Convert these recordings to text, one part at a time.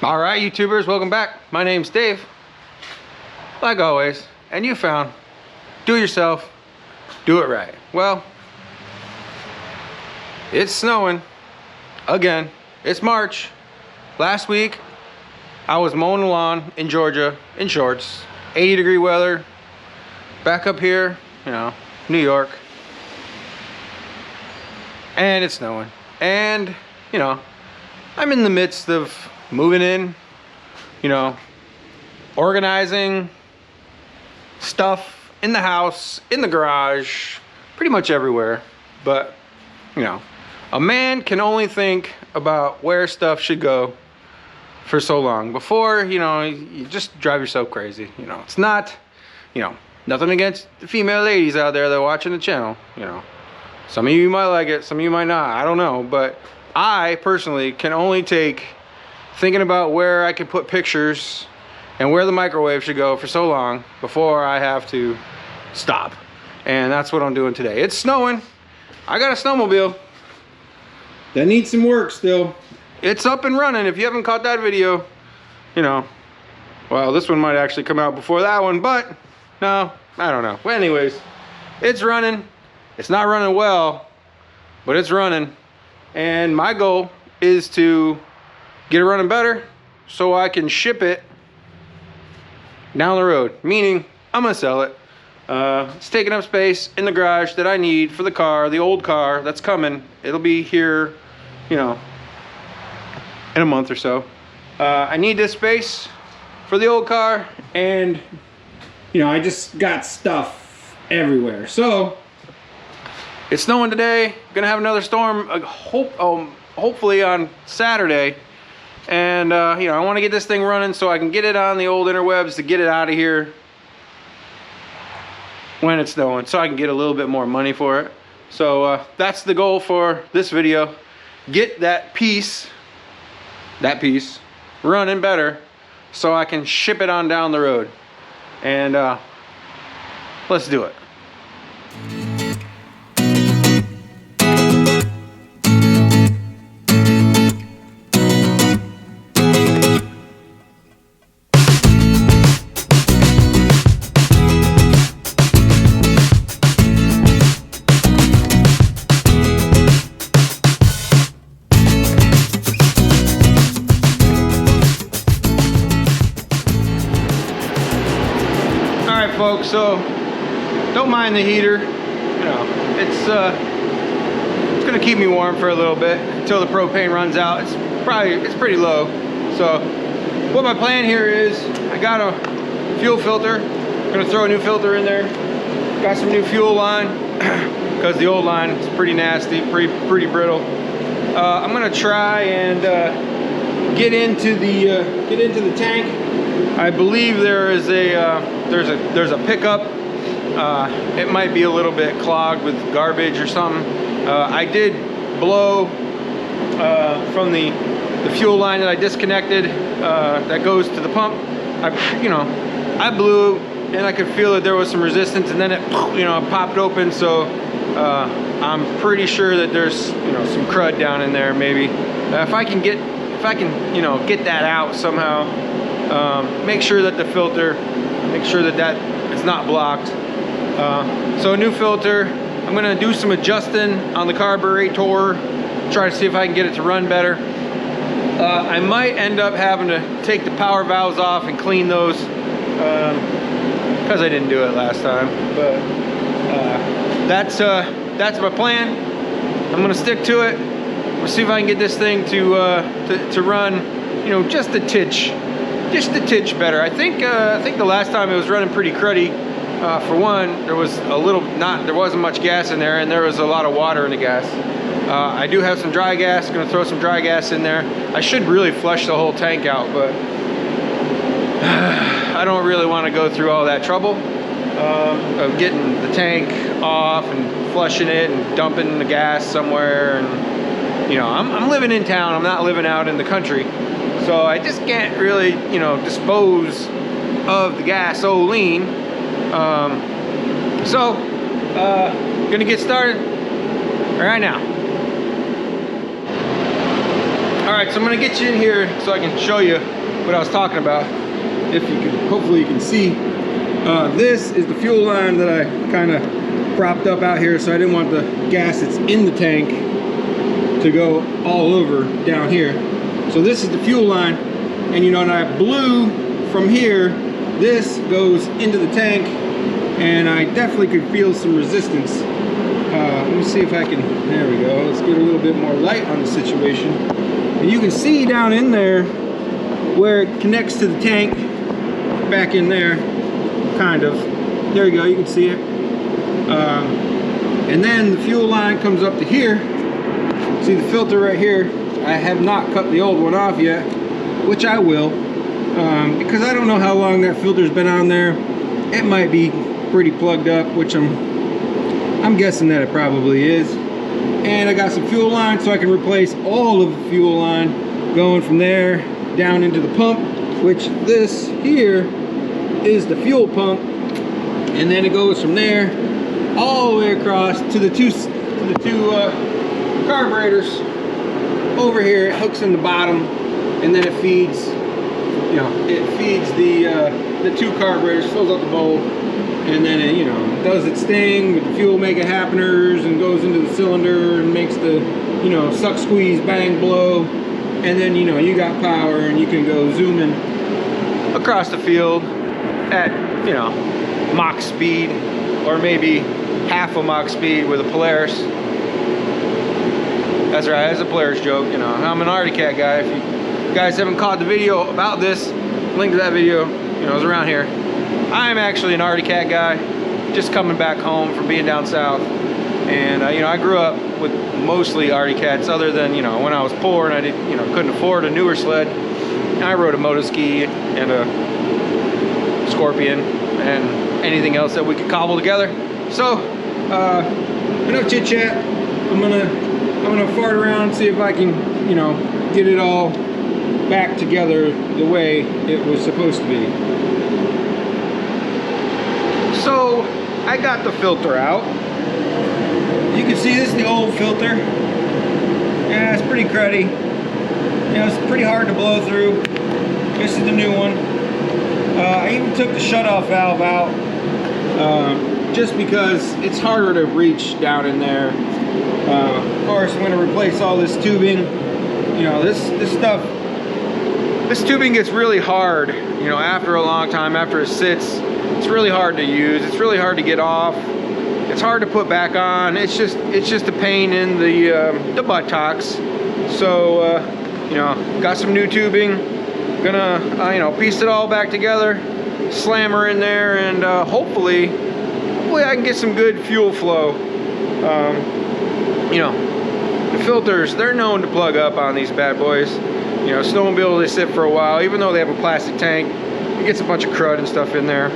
All right, YouTubers, welcome back. My name's Dave, like always, and you found do it yourself, do it right. Well, it's snowing again. It's March. Last week, I was mowing the lawn in Georgia in shorts, 80-degree weather. Back up here, you know, New York, and it's snowing. And, you know, I'm in the midst of moving in, you know, organizing stuff in the house, in the garage, pretty much everywhere. But, you know, a man can only think about where stuff should go for so long before, you know, you just drive yourself crazy. You know, it's not, you know, nothing against the female ladies out there that are watching the channel. You know, some of you might like it, some of you might not, I don't know. But I personally can only take thinking about where I can put pictures and where the microwave should go for so long before I have to stop. And that's what I'm doing today. It's snowing. I got a snowmobile that needs some work still. It's up and running. If you haven't caught that video, you know, well, this one might actually come out before that one, but no, I don't know. Well, anyways, it's running. It's not running well, but it's running. And my goal is to get it running better so I can ship it down the road, meaning I'm gonna sell it. It's taking up space in the garage that I need for the car, the old car that's coming. It'll be here, you know, in a month or so. I need this space for the old car, and you know, I just got stuff everywhere. So it's snowing today. Gonna have another storm, hopefully on Saturday. And you know, I want to get this thing running so I can get it on the old interwebs to get it out of here when it's snowing, so I can get a little bit more money for it. So that's the goal for this video. Get that piece running better so I can ship it on down the road. And let's do it. Folks, so don't mind the heater. You know, it's gonna keep me warm for a little bit until the propane runs out. It's pretty low. So what my plan here is, I got a fuel filter. I'm gonna throw a new filter in there. Got some new fuel line because the old line is pretty nasty, pretty brittle. I'm gonna try and get into the tank. I believe there's a pickup. It might be a little bit clogged with garbage or something. I did blow from the fuel line that I disconnected that goes to the pump. I blew and I could feel that there was some resistance, and then it, you know, popped open. So I'm pretty sure that there's, you know, some crud down in there. Maybe if I can you know, get that out somehow. Make sure that the filter, make sure that is not blocked. So a new filter. I'm gonna do some adjusting on the carburetor, try to see if I can get it to run better. I might end up having to take the power valves off and clean those because I didn't do it last time. But that's my plan. I'm gonna stick to it. We'll see if I can get this thing to run, you know, just a titch better. I think the last time it was running pretty cruddy. For one, there wasn't much gas in there, and there was a lot of water in the gas. I do have some dry gas. Gonna throw some dry gas in there. I should really flush the whole tank out, but I don't really want to go through all that trouble of getting the tank off and flushing it and dumping the gas somewhere. And you know, I'm living in town. I'm not living out in the country. So I just can't really, you know, dispose of the gasoline. Gonna get started right now. All right, so I'm gonna get you in here so I can show you what I was talking about. If you can, hopefully you can see. This is the fuel line that I kind of propped up out here, so I didn't want the gas that's in the tank to go all over down here. So this is the fuel line, and you know, and I blew from here. This goes into the tank, and I definitely could feel some resistance. Let me see if I can, there we go. Let's get a little bit more light on the situation. And you can see down in there where it connects to the tank, back in there, kind of. There you go, you can see it. And then the fuel line comes up to here. See the filter right here? I have not cut the old one off yet, which I will, because I don't know how long that filter's been on there. It might be pretty plugged up, which I'm guessing that it probably is. And I got some fuel line, so I can replace all of the fuel line going from there down into the pump, which this here is the fuel pump, and then it goes from there all the way across to the two carburetors over here. It hooks in the bottom, and then it feeds, you know, it feeds the two carburetors, fills up the bowl, and then it, you know, does its thing with the fuel making happeners and goes into the cylinder and makes the, you know, suck, squeeze, bang, blow, and then, you know, you got power and you can go zooming across the field at, you know, Mach speed, or maybe half a Mach speed with a Polaris. That's right, that's a Polaris joke, you know. I'm an Arctic Cat guy. If you guys haven't caught the video about this, link to that video, you know, it's around here. I'm actually an Arctic Cat guy, just coming back home from being down south. And you know, I grew up with mostly Arctic Cats, other than, you know, when I was poor and I did, you know, couldn't afford a newer sled. I rode a motoski and a Scorpion and anything else that we could cobble together. So enough chit chat. I'm gonna fart around and see if I can, you know, get it all back together the way it was supposed to be. So I got the filter out. You can see this is the old filter. Yeah, it's pretty cruddy. You know, it's pretty hard to blow through. This is the new one. I even took the shutoff valve out just because it's harder to reach down in there. Of course, I'm going to replace all this tubing. You know, this tubing gets really hard, you know, after a long time, after it sits. It's really hard to use. It's really hard to get off. It's hard to put back on. It's just a pain in the buttocks. So you know, got some new tubing. Gonna you know, piece it all back together, slam her in there, and hopefully I can get some good fuel flow. You know, the filters, they're known to plug up on these bad boys. You know, snowmobiles, they sit for a while, even though they have a plastic tank. It gets a bunch of crud and stuff in there.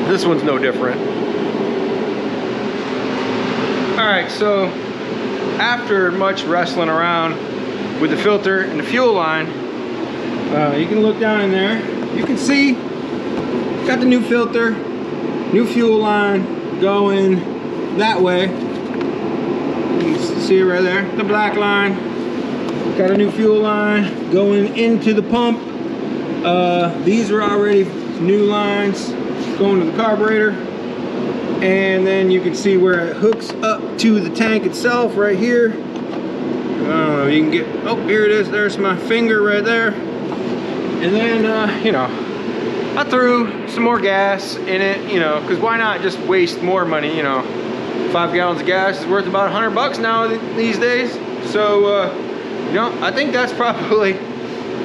This one's no different. Alright, so after much wrestling around with the filter and the fuel line, you can look down in there. You can see, got the new filter, new fuel line going that way. You can see it right there, the black line. Got a new fuel line going into the pump. These are already new lines going to the carburetor. And then you can see where it hooks up to the tank itself right here. I don't know, you can get, oh, here it is. There's my finger right there. And then, you know, I threw some more gas in it, you know, because why not just waste more money, you know. 5 gallons of gas is worth about $100 now these days. So, you know, I think that's probably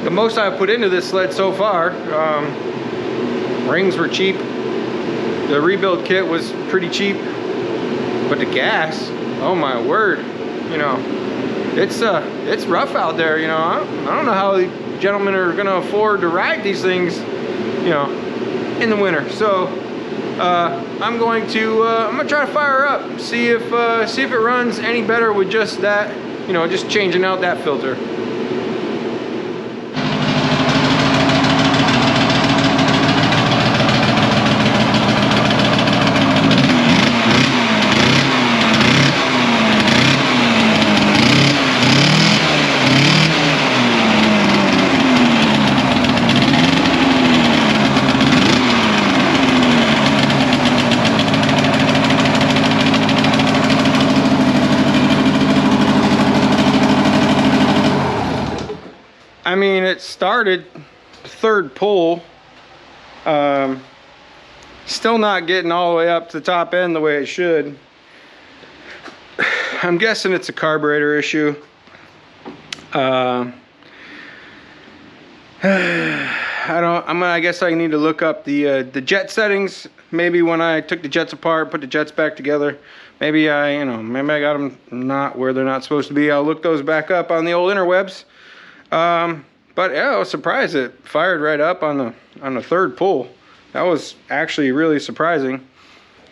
the most I've put into this sled so far. Rings were cheap. The rebuild kit was pretty cheap. But the gas, oh my word, you know, it's rough out there, you know. I don't know how the gentlemen are gonna afford to ride these things, you know, in the winter. So I'm gonna try to fire her up, see if it runs any better with just that, you know, just changing out that filter. I mean, it started third pull. Still not getting all the way up to the top end the way it should. I'm guessing it's a carburetor issue. I guess I need to look up the jet settings. Maybe when I took the jets apart, put the jets back together, maybe I got them not where they're not supposed to be. I'll look those back up on the old interwebs. But yeah, I was surprised it fired right up on the third pull. That was actually really surprising.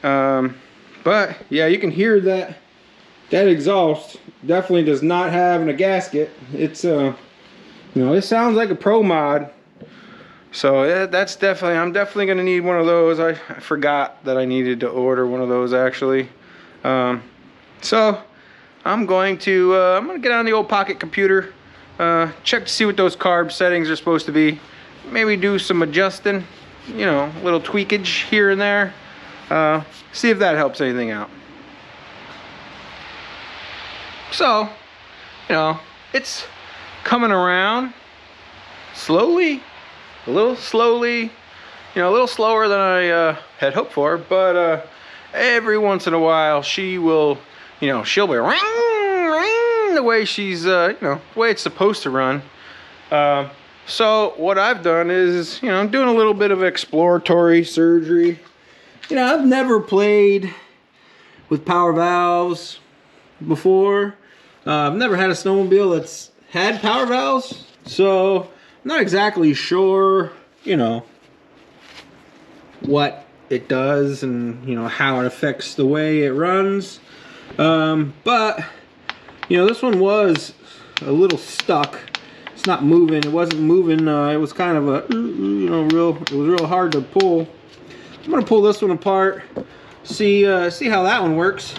But yeah, you can hear that exhaust definitely does not have a gasket. It's it sounds like a Pro Mod. So yeah, I'm definitely gonna need one of those. I forgot that I needed to order one of those actually. So I'm gonna get on the old pocket computer, check to see what those carb settings are supposed to be. Maybe do some adjusting, little tweakage here and there. See if that helps anything out. So, it's coming around slowly, a little slowly, a little slower than I had hoped for, but every once in a while she will, she'll be ring, ring, the way she's, the way it's supposed to run. So what I've done is, I'm doing a little bit of exploratory surgery. I've never played with power valves before. I've never had a snowmobile that's had power valves, so I'm not exactly sure, what it does and, how it affects the way it runs. But, this one was a little stuck. It's not moving. It wasn't moving. It was kind of it was real hard to pull. I'm gonna pull this one apart, see how that one works.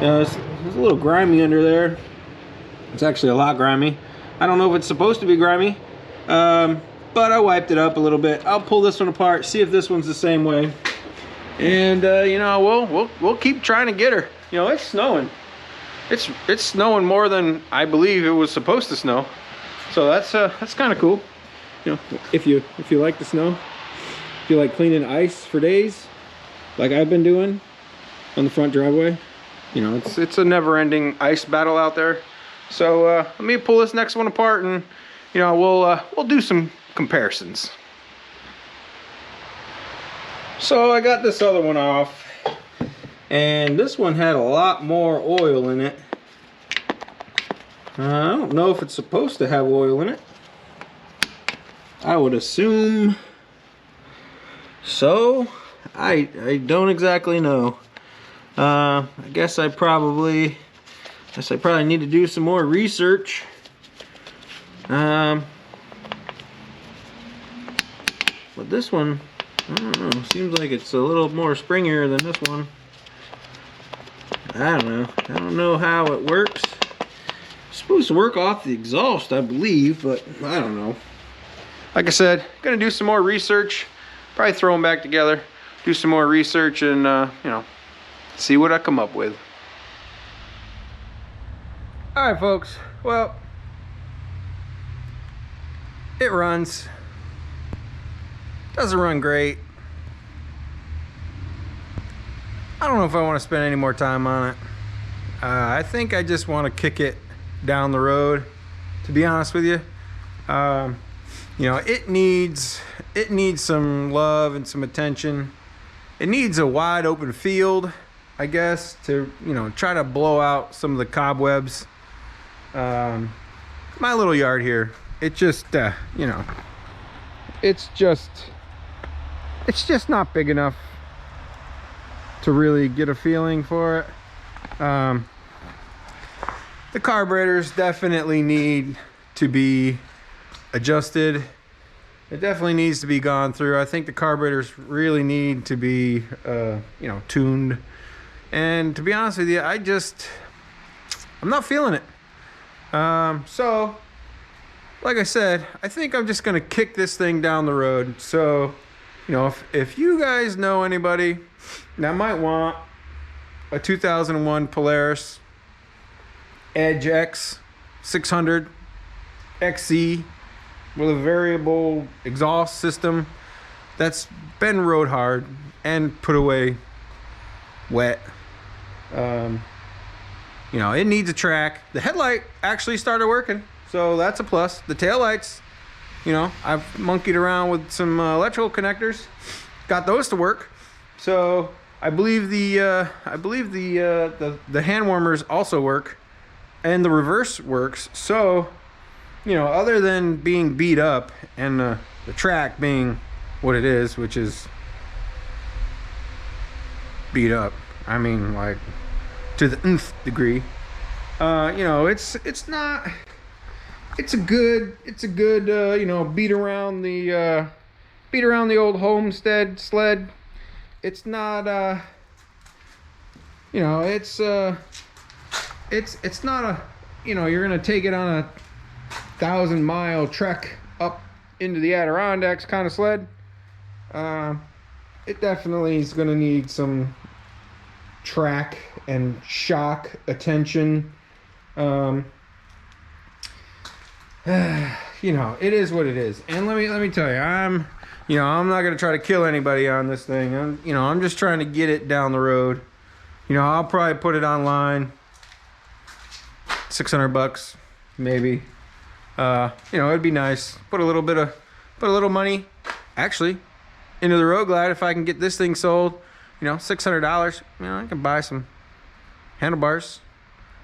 It's a little grimy under there. It's actually a lot grimy. I don't know if it's supposed to be grimy, but I wiped it up a little bit. I'll pull this one apart, see if this one's the same way, and we'll keep trying to get her. It's snowing. It's snowing more than I believe it was supposed to snow. So that's kind of cool. If you like the snow, if you like cleaning ice for days, like I've been doing on the front driveway, it's a never-ending ice battle out there. So let me pull this next one apart, and we'll do some comparisons. So I got this other one off, and this one had a lot more oil in it. I don't know if it's supposed to have oil in it. I would assume so. I don't exactly know. I guess I probably need to do some more research. But this one, I don't know, seems like it's a little more springier than this one. I don't know how it works. It's supposed to work off the exhaust, I believe, but I don't know. Like I said, gonna do some more research, probably throw them back together, do some more research, and see what I come up with. All right, folks. Well, it runs. Doesn't run great. I don't know if I want to spend any more time on it. I think I just want to kick it down the road, to be honest with you. It needs some love and some attention. It needs a wide open field, I guess, to try to blow out some of the cobwebs. My little yard here, it just it's just not big enough to really get a feeling for it. The carburetors definitely need to be adjusted. It definitely needs to be gone through. I think the carburetors really need to be tuned. And to be honest with you, I'm not feeling it. So like I said, I think I'm just gonna kick this thing down the road. So if you guys know anybody that might want a 2001 Polaris Edge X600 XC with a variable exhaust system that's been rode hard and put away wet. You know, it needs a track. The headlight actually started working, so that's a plus. The taillights, you know, I've monkeyed around with some electrical connectors, got those to work. So I believe the hand warmers also work, and the reverse works. So, you know, other than being beat up and the track being what it is, which is beat up, I mean, like, to the nth degree, you know, it's a good you know, beat around the old homestead sled. It's not you know, it's not a, you know, you're gonna take it on a 1,000-mile trek up into the Adirondacks kind of sled. It definitely is gonna need some track and shock attention. You know, it is what it is. And let me tell you, I'm not gonna try to kill anybody on this thing. I'm just trying to get it down the road. You know, I'll probably put it online, $600 maybe. You know, it'd be nice. Put a little money actually into the Road Glide if I can get this thing sold. You know, $600. You know, I can buy some handlebars.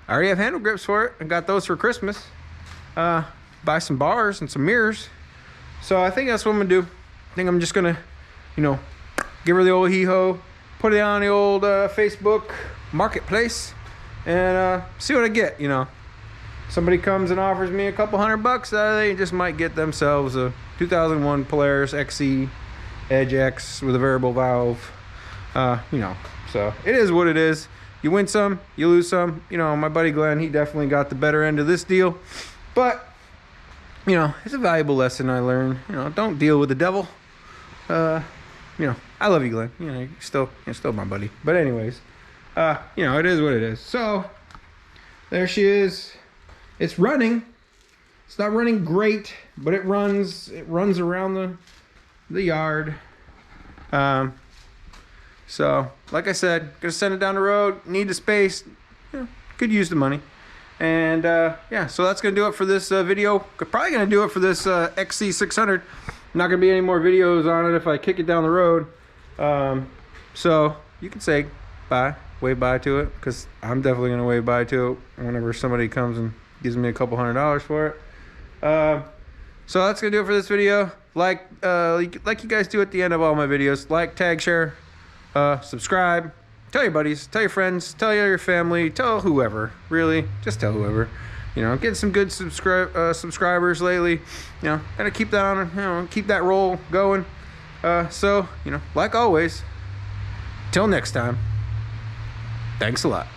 I already have handle grips for it. I got those for Christmas. Buy some bars and some mirrors. So I think that's what I'm gonna do. I think I'm just gonna, you know, give her the old hee-ho, put it on the old Facebook marketplace, and see what I get. You know, somebody comes and offers me a couple $100, they just might get themselves a 2001 Polaris XC Edge X with a variable valve. You know, so it is what it is. You win some, you lose some. You know, my buddy Glenn, he definitely got the better end of this deal, but you know, it's a valuable lesson I learned. You know, don't deal with the devil. You know, I love you, Glenn. You know, you're still my buddy. But anyways, you know, it is what it is. So there she is. It's running. It's not running great, but it runs. It runs around the yard. So like I said, gonna send it down the road. Need the space. You know, could use the money. And yeah, so that's gonna do it for this video. Probably gonna do it for this XC600. Not gonna be any more videos on it if I kick it down the road. So you can say bye, wave bye to it, because I'm definitely gonna wave bye to it whenever somebody comes and gives me a couple $100 for it. So that's gonna do it for this video. Like you guys do at the end of all my videos, like, tag, share, subscribe. Tell your buddies, tell your friends, tell your family, tell whoever, really, just tell whoever. You know, getting some good subscribers lately. You know, gotta keep that on, you know, keep that roll going. So, you know, like always, till next time, thanks a lot.